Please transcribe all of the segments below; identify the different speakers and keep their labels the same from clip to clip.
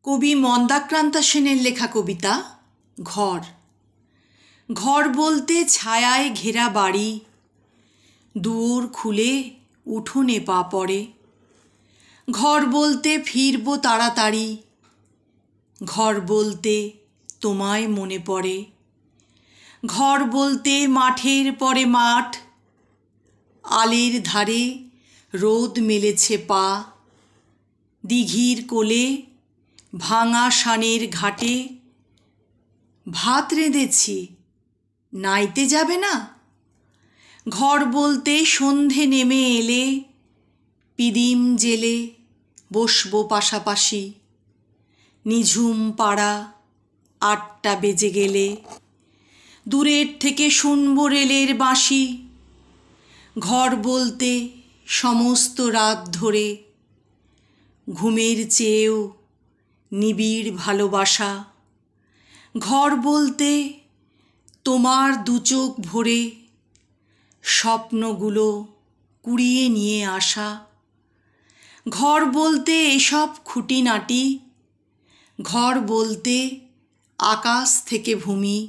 Speaker 1: কবি মন্দাক্রান্তা সেনের লেখা কবিতা ঘর। ঘর বলতে ছায়ায় ঘেরা বাড়ি, দুয়ার খুলে উঠোনে পা পড়ে। ঘর বলতে ফিরবো তাড়াতাড়ি, ঘর বলতে তোমায় মনে পড়ে। ঘর বলতে মাঠের পরে মাঠ, আলের ধারে রোদ মেলেছে পা। দিঘির কোলে ভাঙা শানের ঘাটে ভাত রেঁধেছি, নাইতে যাবে না? ঘর বলতে সন্ধে নেমে এলে পিদিম জেলে বসবো পাশাপাশি। নিঝুম পাড়া 8টা বেজে গেলে দূরের থেকে শুনবো রেলের বাঁশি। ঘর বলতে সমস্ত রাত ধরে ঘুমের চেয়েও নিবিড় ভালোবাসা। ঘর বলতে তোমার দুচোখ ভরে স্বপ্নগুলো কুড়িয়ে নিয়ে আসা। ঘর বলতে এসব খুঁটিনাটি, ঘর বলতে আকাশ থেকে ভূমি।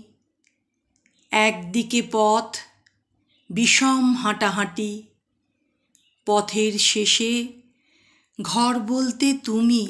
Speaker 1: একদিকে পথ বিষম হাঁটাহাঁটি, পথের শেষে ঘর বলতে তুমি।